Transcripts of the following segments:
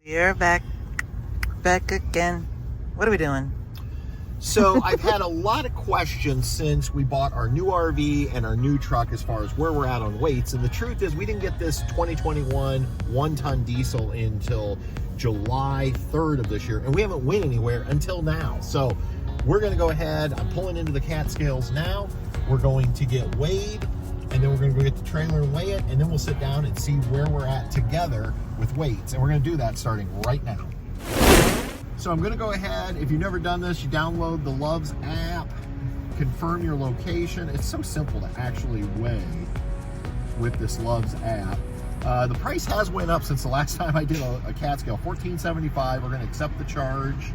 We're back again. What are we doing? So I've had a lot of questions since we bought our new RV and our new truck as far as where we're at on weights. And the truth is we didn't get this 2021 one-ton diesel until July 3rd of this year. And we haven't went anywhere until now. So we're going to go ahead. I'm pulling into the Catskills now. We're going to get weighed. And then we're going to go get the trailer and weigh it. And then we'll sit down and see where we're at together with weights. And we're going to do that starting right now. So I'm going to go ahead, if you've never done this, you download the Loves app, confirm your location. It's so simple to actually weigh with this Loves app. The price has went up since the last time I did a Catskill, $14.75. We're going to accept the charge.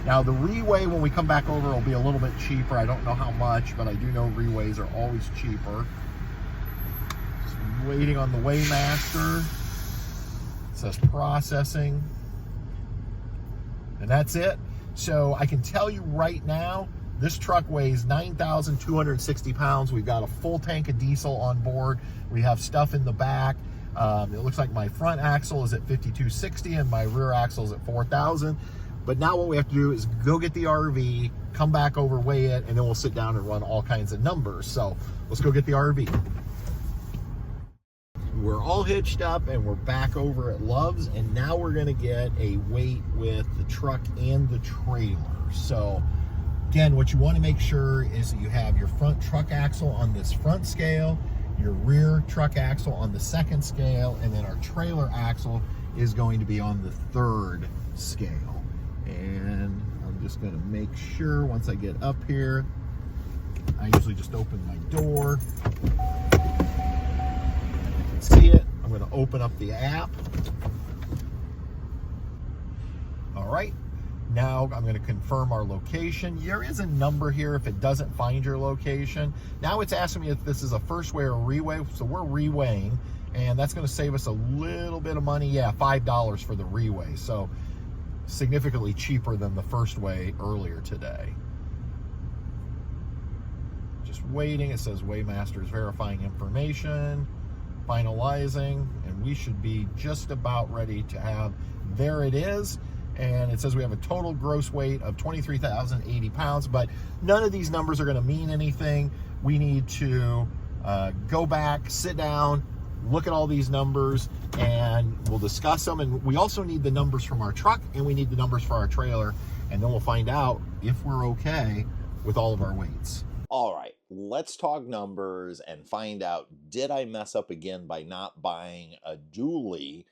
Now the reweigh, when we come back over, will be a little bit cheaper. I don't know how much, but I do know reweighs are always cheaper. Just waiting on the Weighmaster. It says processing. And that's it. So I can tell you right now, this truck weighs 9,260 pounds. We've got a full tank of diesel on board. We have stuff in the back. It looks like my front axle is at 5,260 and my rear axle is at 4,000. But now what we have to do is go get the RV, come back over, weigh it, and then we'll sit down and run all kinds of numbers. So let's go get the RV. We're all hitched up and we're back over at Love's, and now we're going to get a weight with the truck and the trailer. So again, what you want to make sure is that you have your front truck axle on this front scale, your rear truck axle on the second scale, and then our trailer axle is going to be on the third scale. And I'm just going to make sure once I get up here, I usually just open my door. See it. I'm going to open up the app. All right, now I'm going to confirm our location. There is a number here if it doesn't find your location. Now it's asking me if this is a first weigh or reweigh, so we're reweighing, and that's going to save us a little bit of money. Yeah, $5 for the reweigh, so significantly cheaper than the first weigh earlier today. Just waiting. It says Weighmaster is verifying information, finalizing, and we should be just about ready to have, there it is. And it says we have a total gross weight of 23,080 pounds, but none of these numbers are going to mean anything. We need to go back, sit down, look at all these numbers, and we'll discuss them. And we also need the numbers from our truck, and we need the numbers for our trailer, and then we'll find out if we're okay with all of our weights. All right, let's talk numbers and find out, did I mess up again by not buying a dually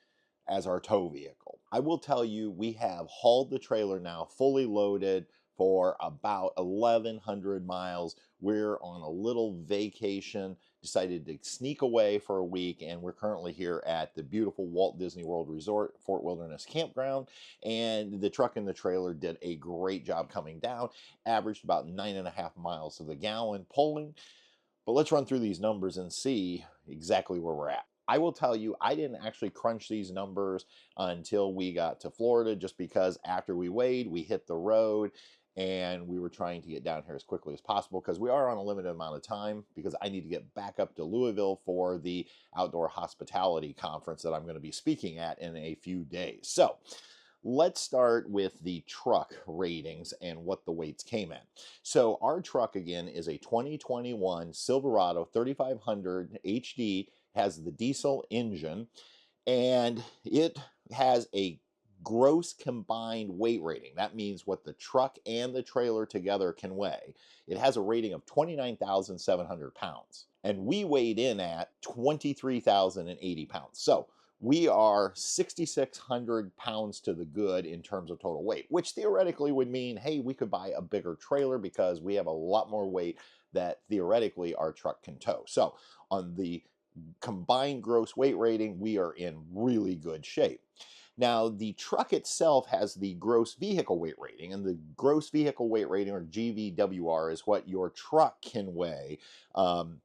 as our tow vehicle? I will tell you, we have hauled the trailer now fully loaded for about 1,100 miles. We're on a little vacation, decided to sneak away for a week, and we're currently here at the beautiful Walt Disney World Resort, Fort Wilderness Campground, and the truck and the trailer did a great job coming down, averaged about 9.5 miles to the gallon pulling. But let's run through these numbers and see exactly where we're at. I will tell you, I didn't actually crunch these numbers until we got to Florida, just because after we weighed, we hit the road, and we were trying to get down here as quickly as possible because we are on a limited amount of time, because I need to get back up to Louisville for the outdoor hospitality conference that I'm going to be speaking at in a few days. So let's start with the truck ratings and what the weights came at. So our truck, again, is a 2021 Silverado 3500 HD, has the diesel engine, and it has a gross combined weight rating. That means what the truck and the trailer together can weigh. It has a rating of 29,700 pounds, and we weighed in at 23,080 pounds. So we are 6,600 pounds to the good in terms of total weight, which theoretically would mean, hey, we could buy a bigger trailer because we have a lot more weight that theoretically our truck can tow. So on the combined gross weight rating, we are in really good shape. Now, the truck itself has the gross vehicle weight rating, and the gross vehicle weight rating, or GVWR, is what your truck can weigh. And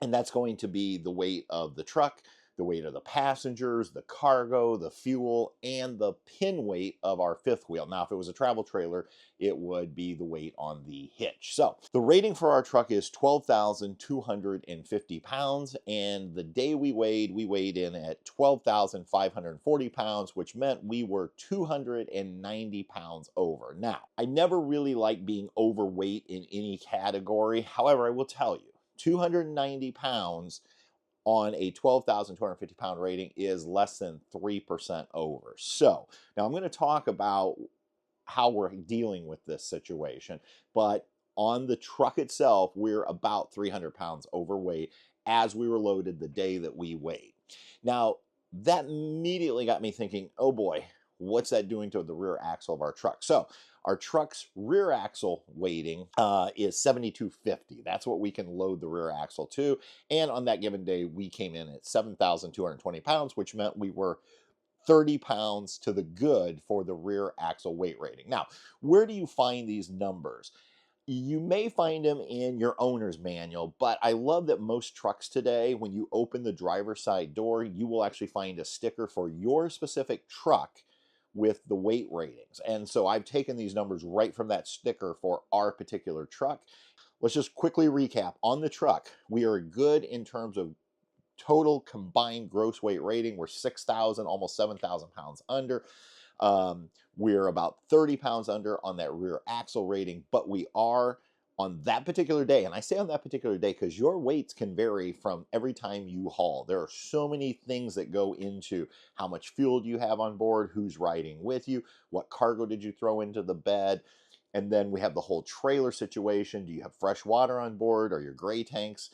that's going to be the weight of the truck, the weight of the passengers, the cargo, the fuel, and the pin weight of our fifth wheel. Now, if it was a travel trailer, it would be the weight on the hitch. So the rating for our truck is 12,250 pounds. And the day we weighed in at 12,540 pounds, which meant we were 290 pounds over. Now, I never really like being overweight in any category. However, I will tell you, 290 pounds on a 12,250 pound rating is less than 3% over. So now I'm going to talk about how we're dealing with this situation, but on the truck itself, we're about 300 pounds overweight as we were loaded the day that we weighed. Now, that immediately got me thinking, oh boy, what's that doing to the rear axle of our truck? So our truck's rear axle weighting is 7,250. That's what we can load the rear axle to. And on that given day, we came in at 7,220 pounds, which meant we were 30 pounds to the good for the rear axle weight rating. Now, where do you find these numbers? You may find them in your owner's manual, but I love that most trucks today, when you open the driver's side door, you will actually find a sticker for your specific truck with the weight ratings. And so I've taken these numbers right from that sticker for our particular truck. Let's just quickly recap. On the truck, we are good in terms of total combined gross weight rating. We're 6,000, almost 7,000 pounds under. We're about 30 pounds under on that rear axle rating, but we are on that particular day, and I say on that particular day because your weights can vary from every time you haul. There are so many things that go into how much fuel do you have on board, who's riding with you, what cargo did you throw into the bed, and then we have the whole trailer situation. Do you have fresh water on board? Are your gray tanks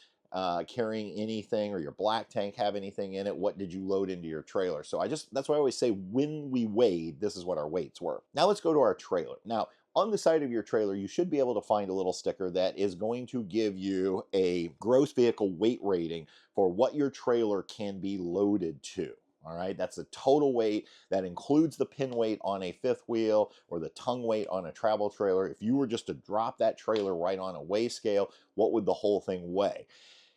carrying anything, or your black tank have anything in it? What did you load into your trailer? So that's why I always say when we weighed, this is what our weights were. Now let's go to our trailer. Now, on the side of your trailer, you should be able to find a little sticker that is going to give you a gross vehicle weight rating for what your trailer can be loaded to. All right, that's the total weight. That includes the pin weight on a fifth wheel or the tongue weight on a travel trailer. If you were just to drop that trailer right on a weigh scale, what would the whole thing weigh?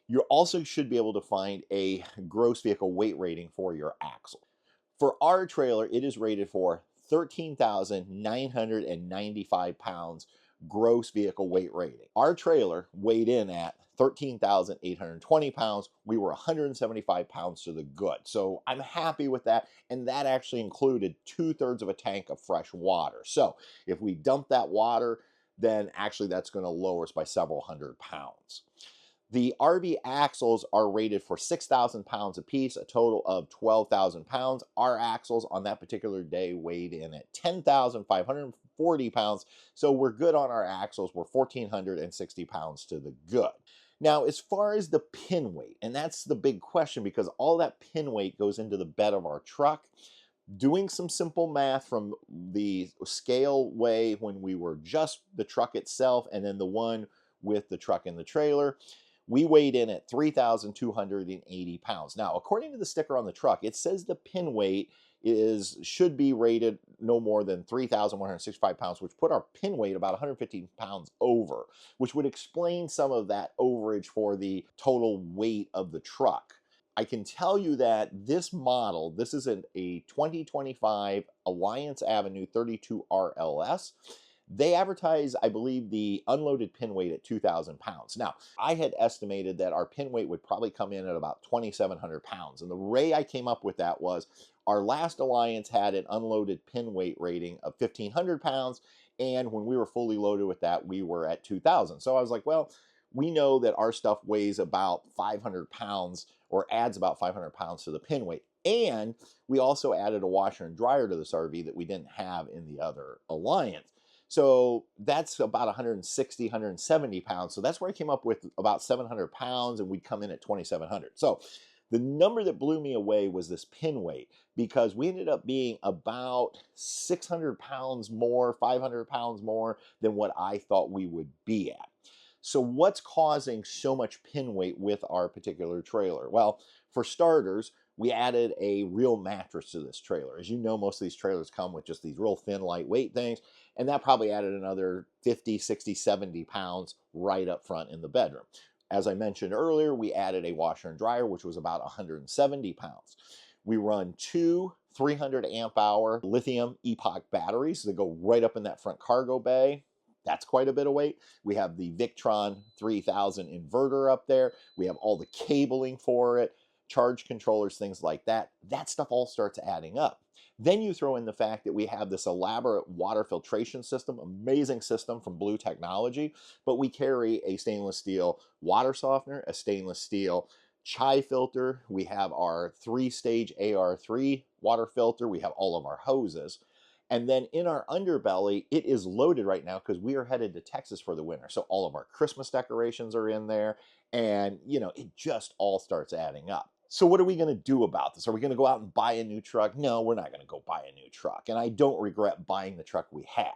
You also should be able to find a gross vehicle weight rating for your axle. For our trailer, it is rated for 13,995 pounds gross vehicle weight rating. Our trailer weighed in at 13,820 pounds. We were 175 pounds to the good. So I'm happy with that. And that actually included 2/3 of a tank of fresh water. So if we dump that water, then actually that's going to lower us by several hundred pounds. The RV axles are rated for 6,000 pounds apiece, a total of 12,000 pounds. Our axles on that particular day weighed in at 10,540 pounds. So we're good on our axles. We're 1,460 pounds to the good. Now, as far as the pin weight, and that's the big question because all that pin weight goes into the bed of our truck. Doing some simple math from the scale weigh when we were just the truck itself and then the one with the truck and the trailer, we weighed in at 3,280 pounds. Now, according to the sticker on the truck, it says the pin weight should be rated no more than 3,165 pounds, which put our pin weight about 115 pounds over, which would explain some of that overage for the total weight of the truck. I can tell you that this model, this is a 2025 Alliance Avenue 32 RLS. They advertise, I believe, the unloaded pin weight at 2,000 pounds. Now, I had estimated that our pin weight would probably come in at about 2,700 pounds. And the way I came up with that was our last Alliance had an unloaded pin weight rating of 1,500 pounds. And when we were fully loaded with that, we were at 2,000. So I was like, well, we know that our stuff weighs about 500 pounds or adds about 500 pounds to the pin weight. And we also added a washer and dryer to this RV that we didn't have in the other Alliance. So that's about 160, 170 pounds. So that's where I came up with about 700 pounds and we'd come in at 2,700. So the number that blew me away was this pin weight because we ended up being about 600 pounds more, 500 pounds more than what I thought we would be at. So what's causing so much pin weight with our particular trailer? Well, for starters, we added a real mattress to this trailer. As you know, most of these trailers come with just these real thin, lightweight things, and that probably added another 50, 60, 70 pounds right up front in the bedroom. As I mentioned earlier, we added a washer and dryer, which was about 170 pounds. We run two 300 amp hour lithium epoch batteries that go right up in that front cargo bay. That's quite a bit of weight. We have the Victron 3000 inverter up there. We have all the cabling for it, charge controllers, things like that. That stuff all starts adding up. Then you throw in the fact that we have this elaborate water filtration system, amazing system from Blue Technology, but we carry a stainless steel water softener, a stainless steel chai filter. We have our 3-stage AR3 water filter. We have all of our hoses. And then in our underbelly, it is loaded right now because we are headed to Texas for the winter. So all of our Christmas decorations are in there. And, you know, it just all starts adding up. So what are we going to do about this? Are we going to go out and buy a new truck? No, we're not going to go buy a new truck. And I don't regret buying the truck we had.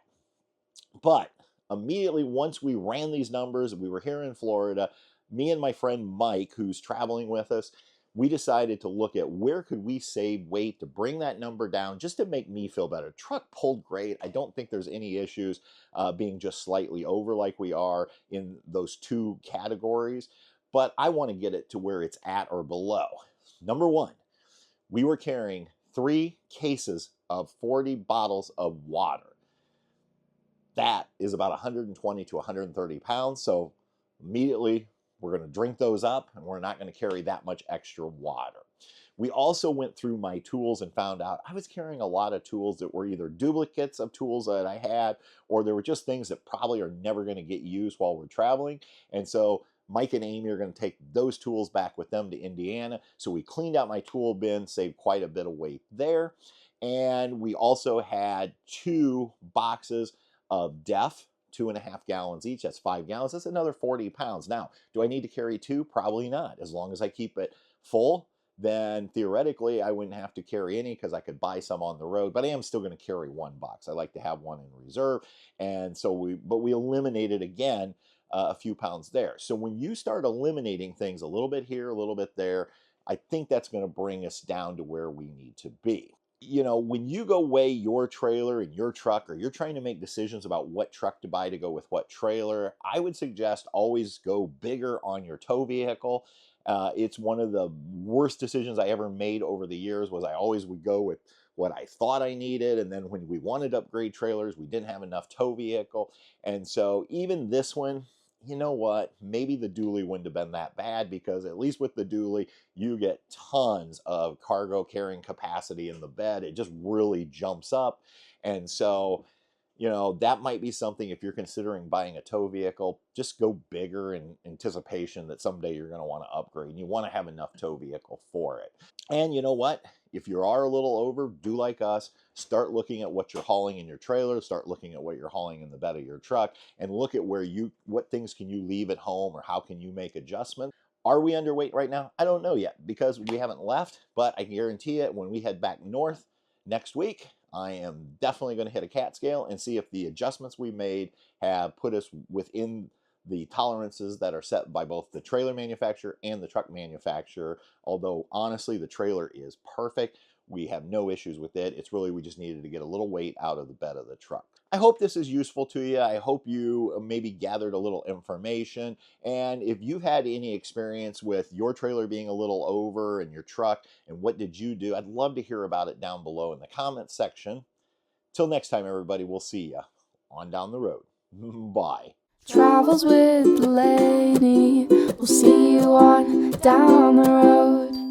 But immediately once we ran these numbers, we were here in Florida, me and my friend Mike, who's traveling with us, we decided to look at where could we save weight to bring that number down just to make me feel better. Truck pulled great. I don't think there's any issues being just slightly over like we are in those two categories, but I want to get it to where it's at or below. Number one, we were carrying 3 cases of 40 bottles of water. That is about 120 to 130 pounds. So immediately we're going to drink those up and we're not going to carry that much extra water. We also went through my tools and found out I was carrying a lot of tools that were either duplicates of tools that I had, or there were just things that probably are never going to get used while we're traveling. And so Mike and Amy are going to take those tools back with them to Indiana. So we cleaned out my tool bin, saved quite a bit of weight there. And we also had 2 boxes of DEF, 2.5 gallons each. That's 5 gallons. That's another 40 pounds. Now, do I need to carry 2? Probably not. As long as I keep it full, then theoretically I wouldn't have to carry any because I could buy some on the road, but I am still going to carry 1 box. I like to have 1 in reserve. And so we eliminated again a few pounds there. So when you start eliminating things a little bit here, a little bit there, I think that's going to bring us down to where we need to be. You know, when you go weigh your trailer and your truck, or you're trying to make decisions about what truck to buy to go with what trailer, I would suggest always go bigger on your tow vehicle. It's one of the worst decisions I ever made over the years. Was I always would go with what I thought I needed, and then when we wanted to upgrade trailers, we didn't have enough tow vehicle. And so even this one, you know what, maybe the dually wouldn't have been that bad, because at least with the dually, you get tons of cargo carrying capacity in the bed. It just really jumps up. And so, you know, that might be something if you're considering buying a tow vehicle, just go bigger in anticipation that someday you're going to want to upgrade, and you want to have enough tow vehicle for it. And you know what? If you are a little over, do like us. Start looking at what you're hauling in your trailer. Start looking at what you're hauling in the bed of your truck, and look at what things can you leave at home, or how can you make adjustments. Are we underweight right now? I don't know yet, because we haven't left, but I can guarantee it, when we head back north next week, I am definitely going to hit a CAT scale and see if the adjustments we made have put us within the tolerances that are set by both the trailer manufacturer and the truck manufacturer. Although honestly, the trailer is perfect. We have no issues with it. It's really, we just needed to get a little weight out of the bed of the truck. I hope this is useful to you. I hope you maybe gathered a little information. And if you've had any experience with your trailer being a little over in your truck, and what did you do, I'd love to hear about it down below in the comments section. Till next time, everybody, we'll see you on down the road. Bye. Travels with Delaney. We'll see you on down the road.